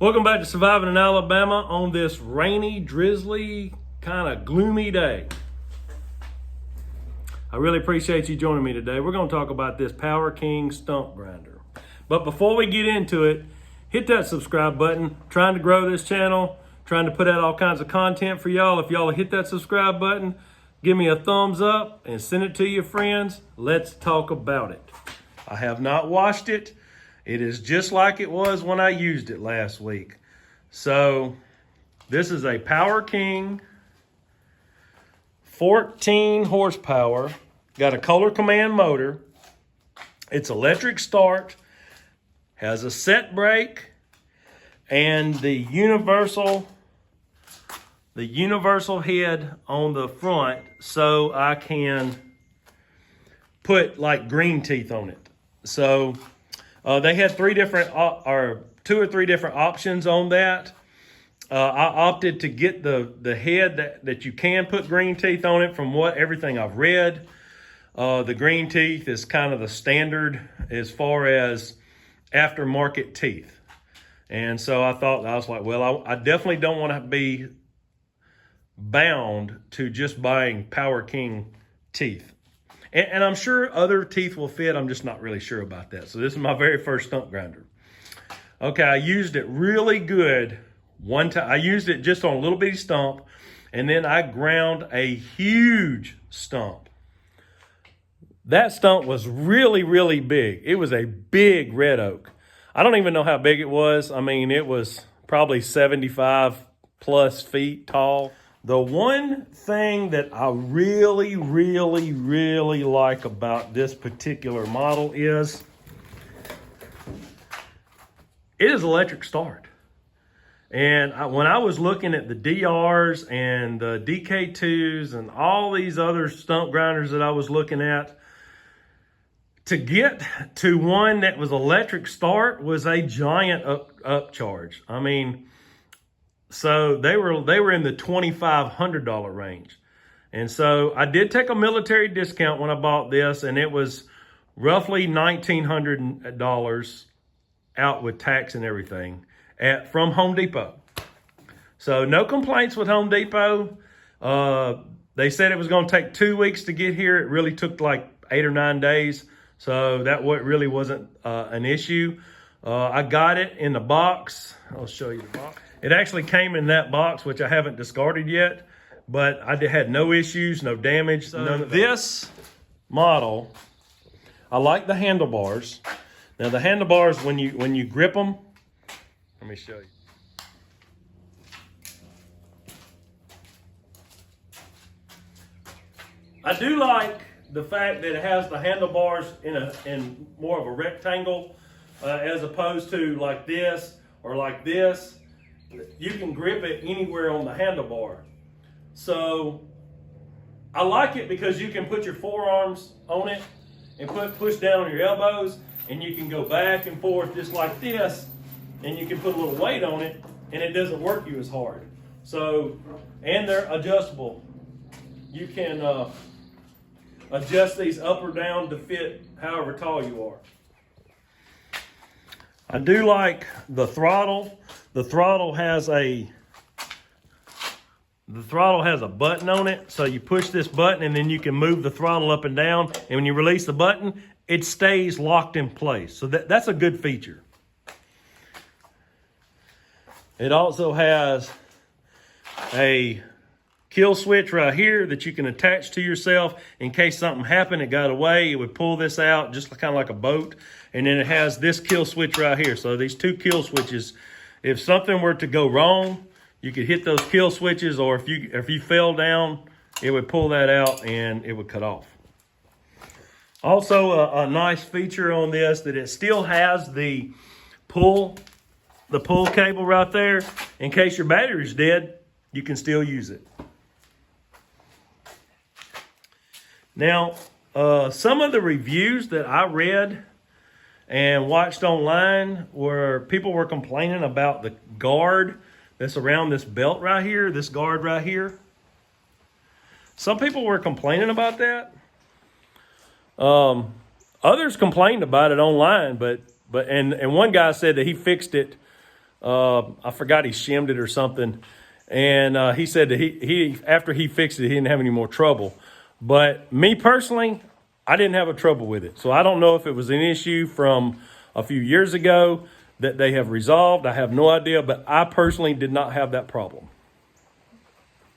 Welcome back to Surviving in Alabama on this rainy, drizzly, kind of gloomy day. I really appreciate you joining me today. We're going to talk about this Power King stump grinder. But before we get into it, hit that subscribe button. Trying to grow this channel, trying to put out all kinds of content for y'all. If y'all hit that subscribe button, give me a thumbs up and send it to your friends. Let's talk about it. I have not washed it. It is just like it was when I used it last week. So this is a Power King 14 horsepower, got a color command motor. It's electric start, has a set brake, and the universal head on the front, so I can put like green teeth on it. So they had two or three different options on that. I opted to get the head that you can put green teeth on it. From everything I've read, the green teeth is kind of the standard as far as aftermarket teeth. And so I was like, well, I definitely don't want to be bound to just buying Power King teeth. And I'm sure other teeth will fit. I'm just not really sure about that. So this is my very first stump grinder. Okay, I used it really good one time. I used it just on a little bitty stump, and then I ground a huge stump. That stump was really, really big. It was a big red oak. I don't even know how big it was. I mean, it was probably 75 plus feet tall. The one thing that I really, really, really like about this particular model is it is electric start. And when I was looking at the DRs and the DK2s and all these other stump grinders that I was looking at, to get to one that was electric start was a giant upcharge. I mean, so they were in the $2,500 range. And so I did take a military discount when I bought this, and it was roughly $1,900 out with tax and everything from Home Depot. So no complaints with Home Depot. They said it was going to take 2 weeks to get here. It really took like 8 or 9 days. So that really wasn't an issue. I got it in the box. I'll show you the box. It actually came in that box, which I haven't discarded yet, but I had no issues, no damage. So none of this model, I like the handlebars. Now the handlebars, when you grip them, let me show you. I do like the fact that it has the handlebars in more of a rectangle, as opposed to like this or like this. You can grip it anywhere on the handlebar. So I like it because you can put your forearms on it and push down on your elbows, and you can go back and forth just like this, and you can put a little weight on it and it doesn't work you as hard. So, and they're adjustable. You can adjust these up or down to fit however tall you are. I do like the throttle. The throttle has a button on it. So you push this button and then you can move the throttle up and down. And when you release the button, it stays locked in place. So that's a good feature. It also has a kill switch right here that you can attach to yourself in case something happened, it got away. It would pull this out just kind of like a boat. And then it has this kill switch right here. So these two kill switches, if something were to go wrong, you could hit those kill switches, or if you fell down, it would pull that out and it would cut off. Also, a nice feature on this that it still has the pull cable right there. In case your battery's dead, you can still use it. Now, some of the reviews that I read and watched online where people were complaining about the guard that's around this belt right here, this guard right here. Some people were complaining about that. Others complained about it online, but one guy said that he fixed it I forgot he shimmed it or something. And he said that he after he fixed it, he didn't have any more trouble. But me personally, I didn't have a trouble with it. So I don't know if it was an issue from a few years ago that they have resolved. I have no idea, but I personally did not have that problem.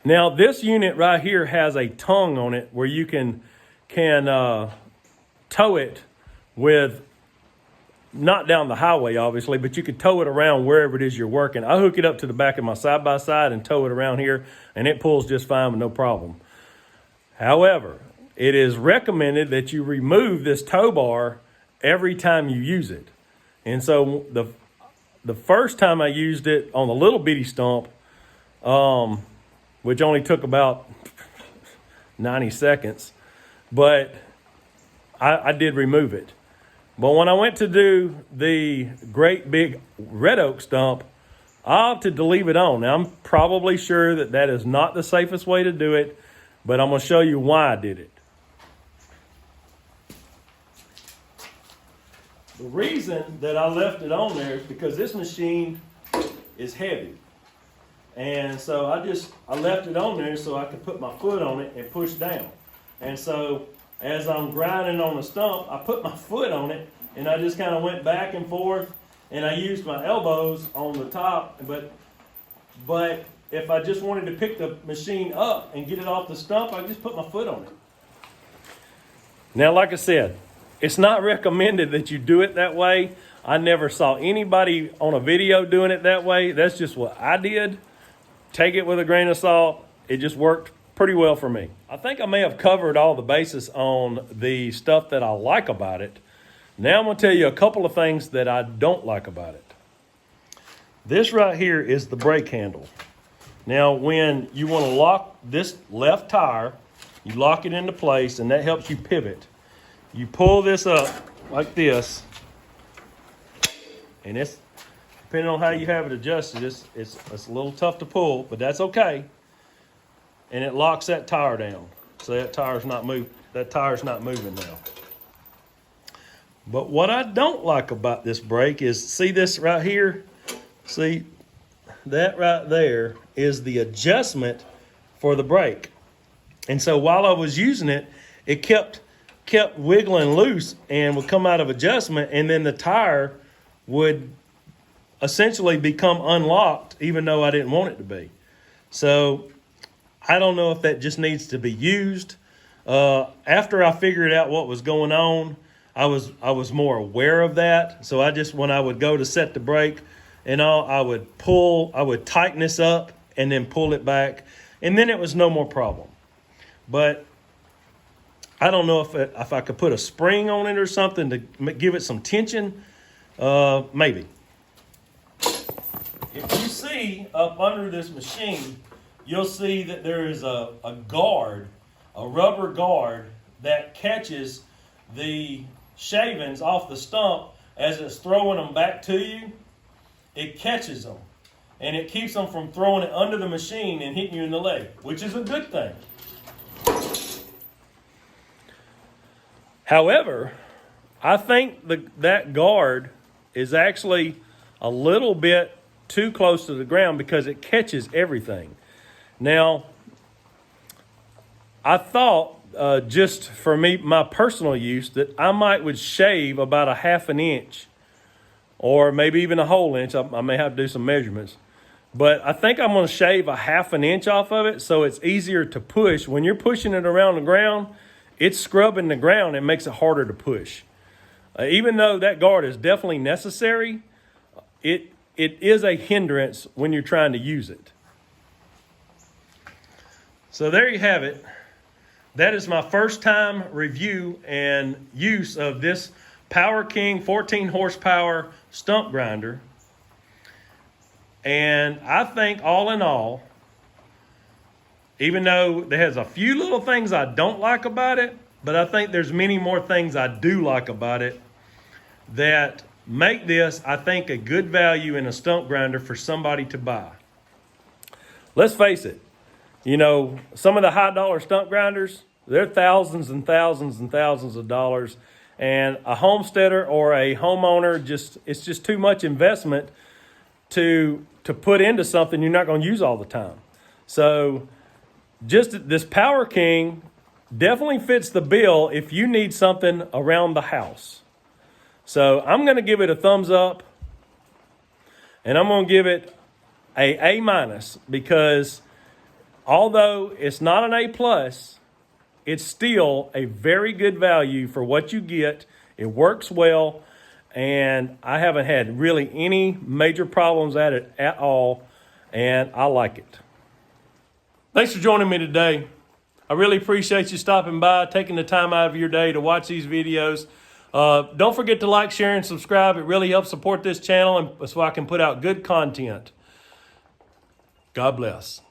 Now this unit right here has a tongue on it where you can tow it with, not down the highway obviously, but you could tow it around wherever it is you're working. I hook it up to the back of my side-by-side and tow it around here, and it pulls just fine with no problem. However, it is recommended that you remove this tow bar every time you use it. And so the first time I used it on the little bitty stump, which only took about 90 seconds, but I did remove it. But when I went to do the great big red oak stump, I opted to leave it on. Now, I'm probably sure that that is not the safest way to do it, but I'm going to show you why I did it. The reason that I left it on there is because this machine is heavy. And so I left it on there so I could put my foot on it and push down. And so as I'm grinding on the stump, I put my foot on it and I just kind of went back and forth, and I used my elbows on the top. But if I just wanted to pick the machine up and get it off the stump, I just put my foot on it. Now, like I said, it's not recommended that you do it that way. I never saw anybody on a video doing it that way. That's just what I did. Take it with a grain of salt. It just worked pretty well for me. I think I may have covered all the bases on the stuff that I like about it. Now I'm going to tell you a couple of things that I don't like about it. This right here is the brake handle. Now, when you want to lock this left tire, you lock it into place, and that helps you pivot. You pull this up like this, and it's, depending on how you have it adjusted, it's a little tough to pull, but that's okay. And it locks that tire down, so that tire's not moving now. But what I don't like about this brake is, see this right here? See, that right there is the adjustment for the brake. And so while I was using it, it kept wiggling loose and would come out of adjustment, and then the tire would essentially become unlocked even though I didn't want it to be. So I don't know if that just needs to be used. After I figured out what was going on, I was more aware of that. So when I would go to set the brake and all, I would tighten this up and then pull it back, and then it was no more problem. But I don't know if I could put a spring on it or something to give it some tension. Maybe. If you see up under this machine, you'll see that there is a guard, a rubber guard that catches the shavings off the stump as it's throwing them back to you. It catches them, and it keeps them from throwing it under the machine and hitting you in the leg, which is a good thing. However, I think that guard is actually a little bit too close to the ground because it catches everything. Now, I thought just for me, my personal use, that I would shave about a half an inch or maybe even a whole inch. I may have to do some measurements. But I think I'm going to shave a half an inch off of it so it's easier to push. When you're pushing it around the ground, it's scrubbing the ground and makes it harder to push. Even though that guard is definitely necessary, it is a hindrance when you're trying to use it. So there you have it. That is my first time review and use of this Power King 14 horsepower stump grinder. And I think all in all, even though there has a few little things I don't like about it, but I think there's many more things I do like about it that make this, I think, a good value in a stump grinder for somebody to buy. Let's face it, you know, some of the high dollar stump grinders, they're thousands and thousands and thousands of dollars. And a homesteader or a homeowner, it's just too much investment to put into something you're not going to use all the time. So just this Power King definitely fits the bill if you need something around the house. So I'm going to give it a thumbs up, and I'm going to give it a A-, because although it's not an A+, it's still a very good value for what you get. It works well, and I haven't had really any major problems at it at all, and I like it. Thanks for joining me today. I really appreciate you stopping by, taking the time out of your day to watch these videos. Don't forget to like, share, and subscribe. It really helps support this channel and so I can put out good content. God bless.